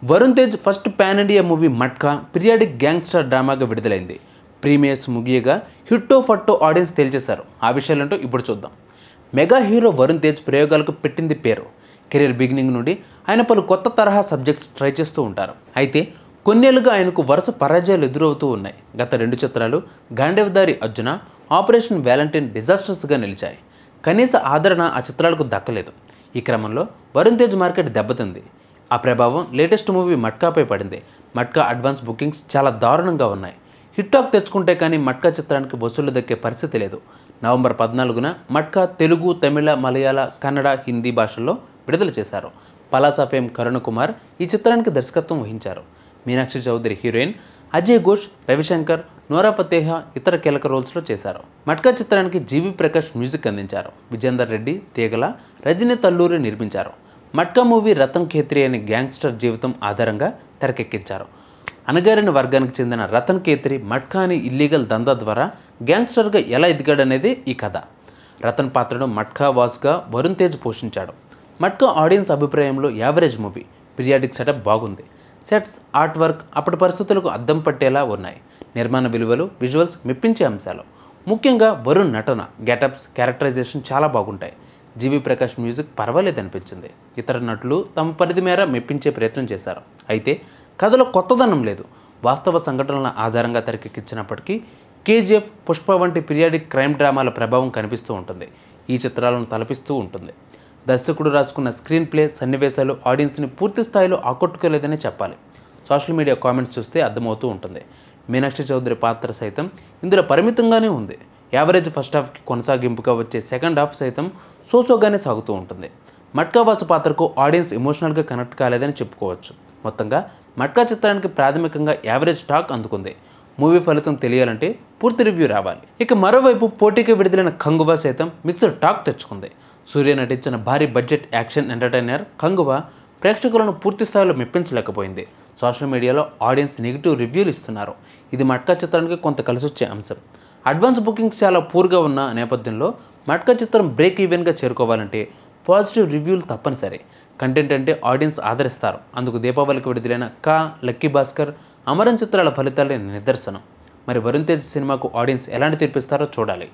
Varun Tej first pan India movie Matka periodic gangster డ్రామాగా విడుదలైంది. Premieres ముగియగా హిట్టో ఫట్టో ఆడియన్స్ తేల్చేశారు. ఆ విషయాలంటూ ఇప్పుడు చూద్దాం. మెగా హీరో వరుణ్ తేజ్ ప్రయోగాలకు పెట్టింది పేరు. కెరీర్ బిగినింగ్ నుండి ఆయన పలు కొత్త తరహా సబ్జెక్ట్స్ ట్రై చేస్తూ ఉంటారు. అయితే కొన్నేళ్లుగా ఆయనకు వరుస పరాజయాలు ఎదురవుతూ ఉన్నాయి. గత 2 చిత్రాలు గాండేవదారి అర్జున, ఆపరేషన్ వ్యాలంటైన్ డిజాస్టర్స్గా నిలిచాయి. కనీస ఆదరణ ఆ చిత్రాలకు దక్కలేదు. ఈ క్రమంలో వరుణ్ తేజ్ మార్కెట్ దెబ్బతింది. ఆ ప్రభావం లేటెస్ట్ మూవీ మట్కాపై పడింది. మట్కా అడ్వాన్స్ బుకింగ్స్ చాలా దారుణంగా ఉన్నాయి. హిట్ టాక్ తెచ్చుకుంటే కానీ మట్కా చిత్రానికి వసూళ్లు దక్కే పరిస్థితి లేదు. నవంబర్ 14న మట్కా తెలుగు, తమిళ, మలయాళ, కన్నడ, హిందీ భాషల్లో విడుదల చేశారు. పలాస ఫేమ్ కరుణ కుమార్ ఈ చిత్రానికి దర్శకత్వం వహించారు. మీనాక్షి చౌదరి హీరోయిన్, అజయ్ ఘోష్, రవిశంకర్, నోరా ఫతేహా ఇతర కీలక రోల్స్లో చేశారు. మట్కా చిత్రానికి జీవి ప్రకాష్ మ్యూజిక్ అందించారు. విజేందర్ రెడ్డి, తీగల, రజనీ తల్లూరి నిర్మించారు. మట్కా మూవీ రతన్ ఖేత్రి అనే గ్యాంగ్స్టర్ జీవితం ఆధారంగా తెరకెక్కించారు. అణగారిన వర్గానికి చెందిన రతన్ ఖేత్రి మట్కా అనే ఇల్లీగల్ దందా ద్వారా గ్యాంగ్స్టర్గా ఎలా ఎదిగాడనేదే ఈ కథ. రతన్ పాత్రను మట్కా వాస్గా వరుణ్ తేజ్ పోషించాడు. మట్కా ఆడియన్స్ అభిప్రాయంలో యావరేజ్ మూవీ. పీరియాడిక్ సెటప్ బాగుంది. సెట్స్, ఆర్ట్ వర్క్ అప్పటి పరిస్థితులకు అద్దం పట్టేలా ఉన్నాయి. నిర్మాణ విలువలు, విజువల్స్ మెప్పించే అంశాలు. ముఖ్యంగా వరుణ్ నటన, గెటప్స్, క్యారెక్టరైజేషన్ చాలా బాగుంటాయి. జీవి ప్రకాష్ మ్యూజిక్ పర్వాలేదనిపించింది. ఇతర నటులు తమ పరిధి మేర మెప్పించే ప్రయత్నం చేశారు. అయితే కథలో కొత్తదనం లేదు. వాస్తవ సంఘటనల ఆధారంగా తెరకెక్కించినప్పటికీ కేజీఎఫ్, పుష్ప వంటి పీరియాడిక్ క్రైమ్ డ్రామాల ప్రభావం కనిపిస్తూ ఉంటుంది. ఈ చిత్రాలను తలపిస్తూ ఉంటుంది. దర్శకుడు రాసుకున్న స్క్రీన్ ప్లే, సన్నివేశాలు ఆడియన్స్ని పూర్తి స్థాయిలో ఆకట్టుకోలేదనే చెప్పాలి. సోషల్ మీడియా కామెంట్స్ చూస్తే అర్థమవుతూ ఉంటుంది. మీనాక్షి చౌదరి పాత్ర సైతం ఇందులో పరిమితంగానే ఉంది. యావరేజ్ ఫస్ట్ హాఫ్కి కొనసాగింపుగా వచ్చే సెకండ్ హాఫ్ సైతం సోసోగానే సాగుతూ ఉంటుంది. మట్కా వాసు పాత్రకు ఆడియన్స్ ఎమోషనల్గా కనెక్ట్ కాలేదని చెప్పుకోవచ్చు. మొత్తంగా మట్కా చిత్రానికి ప్రాథమికంగా యావరేజ్ టాక్ అందుకుంది. మూవీ ఫలితం తెలియాలంటే పూర్తి రివ్యూ రావాలి. ఇక మరోవైపు పోటీకి విడుదలైన కంగువా సైతం మిక్స్డ్ టాక్ తెచ్చుకుంది. సూర్య నటించిన భారీ బడ్జెట్ యాక్షన్ ఎంటర్టైనర్ కంగువా ప్రేక్షకులను పూర్తి స్థాయిలో మెప్పించలేకపోయింది. సోషల్ మీడియాలో ఆడియన్స్ నెగిటివ్ రివ్యూలు ఇస్తున్నారు. ఇది మట్కా చిత్రానికి కొంత కలిసొచ్చే అంశం. అడ్వాన్స్ బుకింగ్స్ చాలా పూర్గా ఉన్న నేపథ్యంలో మట్కా చిత్రం బ్రేక్ ఈవెన్గా చేరుకోవాలంటే పాజిటివ్ రివ్యూలు తప్పనిసరి. కంటెంట్ అంటే ఆడియన్స్ ఆదరిస్తారు. అందుకు దీపావళికి విడుదలైన కా, లక్కీ భాస్కర్, అమరన్ చిత్రాల ఫలితాలే నిదర్శనం. మరి వరుణ్ తేజ్ సినిమాకు ఆడియన్స్ ఎలాంటి తీర్పిస్తారో చూడాలి.